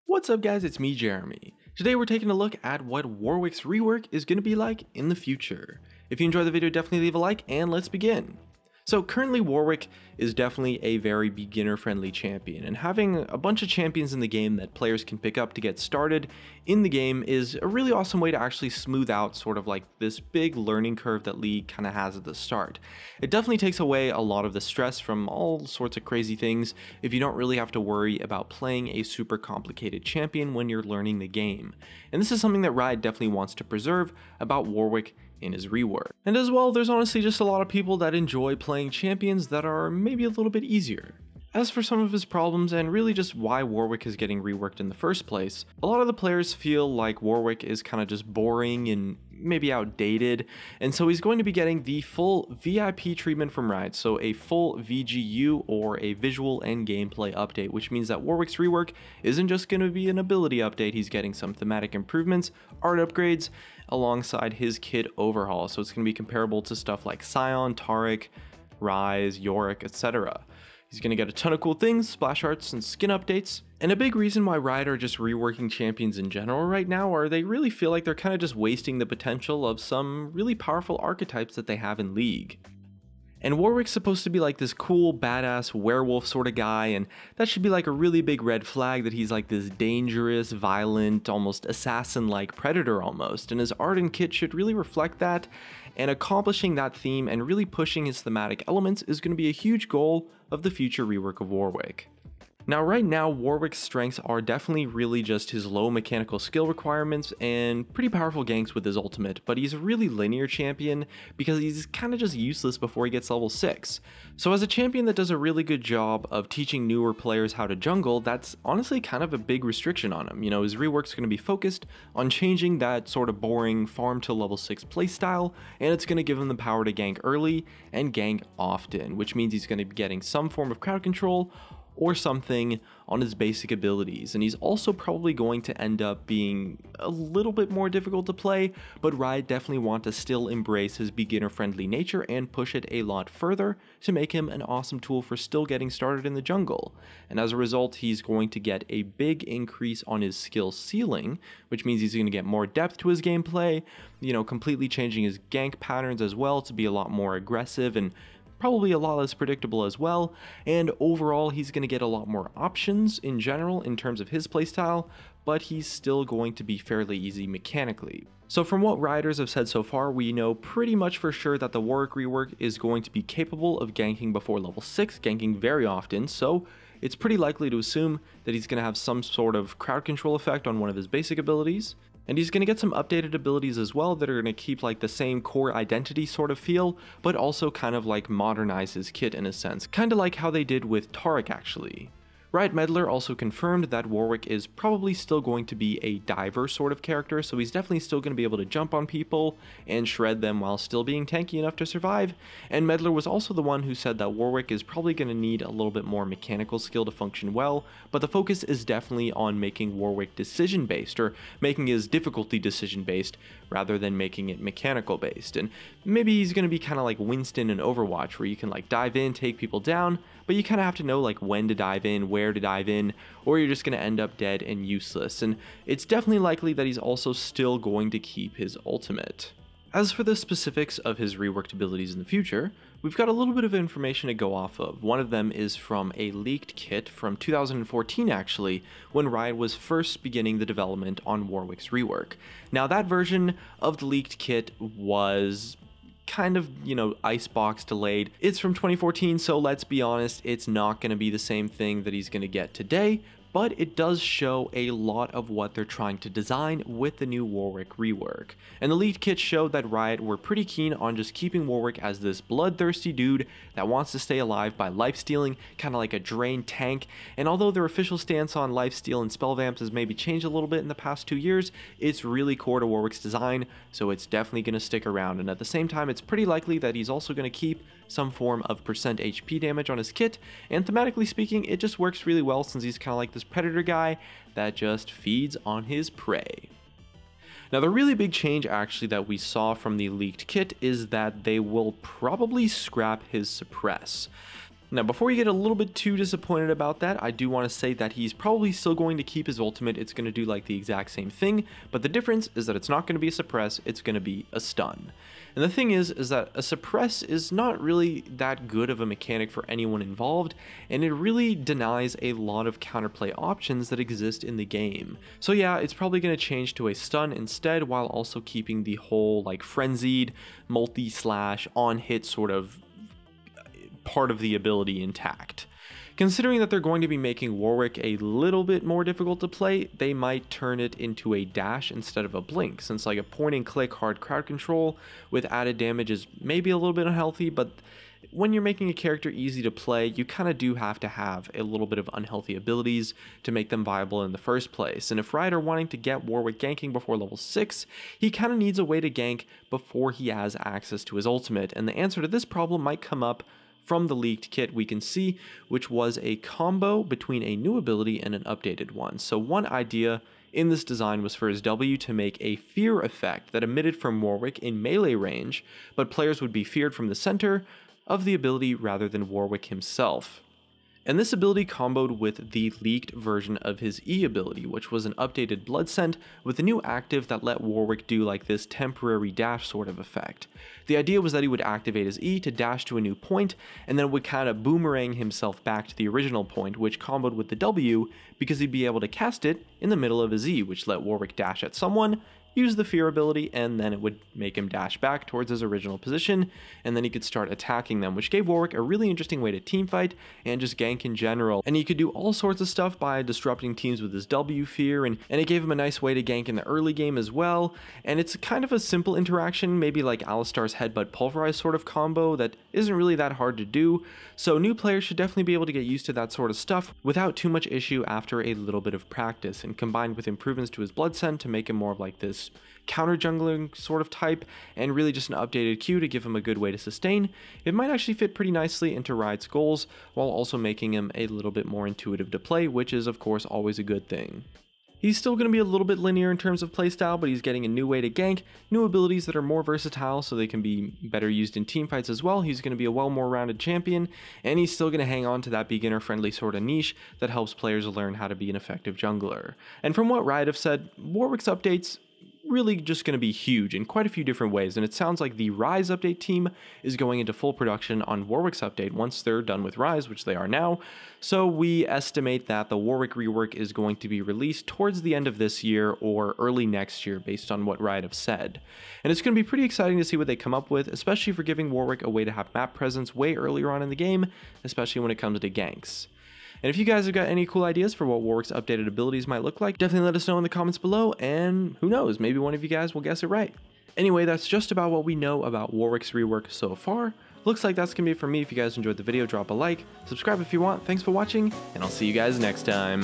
What's up guys, it's me Jeremy. Today we're taking a look at what Warwick's rework is going to be like in the future. If you enjoyed the video, definitely leave a like and let's begin. So currently Warwick is definitely a very beginner friendly champion, and having a bunch of champions in the game that players can pick up to get started in the game is a really awesome way to actually smooth out sort of like this big learning curve that League kind of has at the start. It definitely takes away a lot of the stress from all sorts of crazy things if you don't really have to worry about playing a super complicated champion when you're learning the game. And this is something that Riot definitely wants to preserve about Warwick in his rework. And as well, there's honestly just a lot of people that enjoy playing champions that are maybe a little bit easier. As for some of his problems and really just why Warwick is getting reworked in the first place, a lot of the players feel like Warwick is kind of just boring and maybe outdated, and so he's going to be getting the full VIP treatment from Riot, so a full VGU or a visual and gameplay update, which means that Warwick's rework isn't just going to be an ability update, he's getting some thematic improvements, art upgrades, alongside his kit overhaul, so it's going to be comparable to stuff like Sion, Taric, Ryze, Yorick, etc. He's going to get a ton of cool things, splash arts, and skin updates. And a big reason why Riot are just reworking champions in general right now are they really feel like they're kind of just wasting the potential of some really powerful archetypes that they have in League. And Warwick's supposed to be like this cool, badass werewolf sort of guy, and that should be like a really big red flag that he's like this dangerous, violent, almost assassin-like predator almost, and his art and kit should really reflect that, and accomplishing that theme and really pushing his thematic elements is going to be a huge goal of the future rework of Warwick. Now right now, Warwick's strengths are definitely really just his low mechanical skill requirements and pretty powerful ganks with his ultimate, but he's a really linear champion because he's kind of just useless before he gets level 6. So as a champion that does a really good job of teaching newer players how to jungle, that's honestly kind of a big restriction on him. You know, his rework's going to be focused on changing that sort of boring farm to level 6 playstyle, and it's going to give him the power to gank early and gank often, which means he's going to be getting some form of crowd control or something on his basic abilities, and he's also probably going to end up being a little bit more difficult to play, but Riot definitely want to still embrace his beginner friendly nature and push it a lot further to make him an awesome tool for still getting started in the jungle. And as a result, he's going to get a big increase on his skill ceiling, which means he's going to get more depth to his gameplay, you know, completely changing his gank patterns as well to be a lot more aggressive and probably a lot less predictable as well, and overall he's going to get a lot more options in general in terms of his playstyle, but he's still going to be fairly easy mechanically. So from what Rioters have said so far, we know pretty much for sure that the Warwick rework is going to be capable of ganking before level 6, ganking very often, so it's pretty likely to assume that he's going to have some sort of crowd control effect on one of his basic abilities. And he's going to get some updated abilities as well that are going to keep like the same core identity sort of feel, but also kind of like modernize his kit in a sense, kind of like how they did with Taric actually. Riot Meddler also confirmed that Warwick is probably still going to be a diver sort of character, so he's definitely still going to be able to jump on people and shred them while still being tanky enough to survive, and Meddler was also the one who said that Warwick is probably going to need a little bit more mechanical skill to function well, but the focus is definitely on making Warwick decision based, or making his difficulty decision based, rather than making it mechanical based. And maybe he's going to be kind of like Winston in Overwatch, where you can like dive in, take people down, but you kind of have to know like when to dive in, where to dive in, or you're just going to end up dead and useless. And it's definitely likely that he's also still going to keep his ultimate. As for the specifics of his reworked abilities in the future, we've got a little bit of information to go off of. One of them is from a leaked kit from 2014 actually, when Riot was first beginning the development on Warwick's rework. Now that version of the leaked kit was kind of, you know, icebox delayed. It's from 2014, so let's be honest, it's not going to be the same thing that he's going to get today, but it does show a lot of what they're trying to design with the new Warwick rework. And the lead kits showed that Riot were pretty keen on just keeping Warwick as this bloodthirsty dude that wants to stay alive by lifestealing, kind of like a drained tank. And although their official stance on lifesteal and spell vamps has maybe changed a little bit in the past 2 years, it's really core to Warwick's design, so it's definitely going to stick around. And at the same time, it's pretty likely that he's also going to keep some form of percent HP damage on his kit, and thematically speaking, it just works really well since he's kind of like this predator guy that just feeds on his prey. Now the really big change actually that we saw from the leaked kit is that they will probably scrap his suppress. Now, before you get a little bit too disappointed about that, I do want to say that he's probably still going to keep his ultimate. It's going to do like the exact same thing, but the difference is that it's not going to be a suppress, it's going to be a stun. And the thing is that a suppress is not really that good of a mechanic for anyone involved, and it really denies a lot of counterplay options that exist in the game. So yeah, it's probably going to change to a stun instead, while also keeping the whole like frenzied, multi-slash, on-hit sort of part of the ability intact. Considering that they're going to be making Warwick a little bit more difficult to play, they might turn it into a dash instead of a blink, since like a point and click hard crowd control with added damage is maybe a little bit unhealthy, but when you're making a character easy to play, you kind of do have to have a little bit of unhealthy abilities to make them viable in the first place. And if Riot are wanting to get Warwick ganking before level 6, he kind of needs a way to gank before he has access to his ultimate, and the answer to this problem might come up from the leaked kit we can see, which was a combo between a new ability and an updated one. So one idea in this design was for his W to make a fear effect that emitted from Warwick in melee range, but players would be feared from the center of the ability rather than Warwick himself. And this ability comboed with the leaked version of his E ability, which was an updated Blood Scent with a new active that let Warwick do like this temporary dash sort of effect. The idea was that he would activate his E to dash to a new point, and then would kind of boomerang himself back to the original point, which comboed with the W because he'd be able to cast it in the middle of his E, which let Warwick dash at someone, use the fear ability, and then it would make him dash back towards his original position, and then he could start attacking them, which gave Warwick a really interesting way to teamfight and just gank in general. And he could do all sorts of stuff by disrupting teams with his W fear, and it gave him a nice way to gank in the early game as well. And it's kind of a simple interaction, maybe like Alistar's Headbutt Pulverize sort of combo that isn't really that hard to do, so new players should definitely be able to get used to that sort of stuff without too much issue after a little bit of practice, and combined with improvements to his Blood Scent to make him more of like this counter jungling sort of type, and really just an updated Q to give him a good way to sustain, it might actually fit pretty nicely into Riot's goals while also making him a little bit more intuitive to play, which is of course always a good thing. He's still going to be a little bit linear in terms of playstyle, but he's getting a new way to gank, new abilities that are more versatile so they can be better used in teamfights as well. He's going to be a well more rounded champion, and he's still going to hang on to that beginner friendly sort of niche that helps players learn how to be an effective jungler. And from what Riot have said, Warwick's updates really just going to be huge in quite a few different ways, and it sounds like the Rise update team is going into full production on Warwick's update once they're done with Rise, which they are now. So we estimate that the Warwick rework is going to be released towards the end of this year or early next year based on what Riot have said. And it's going to be pretty exciting to see what they come up with, especially for giving Warwick a way to have map presence way earlier on in the game, especially when it comes to ganks. And if you guys have got any cool ideas for what Warwick's updated abilities might look like, definitely let us know in the comments below, and who knows, maybe one of you guys will guess it right. Anyway, that's just about what we know about Warwick's rework so far. Looks like that's gonna be it for me. If you guys enjoyed the video, drop a like, subscribe if you want. Thanks for watching, and I'll see you guys next time.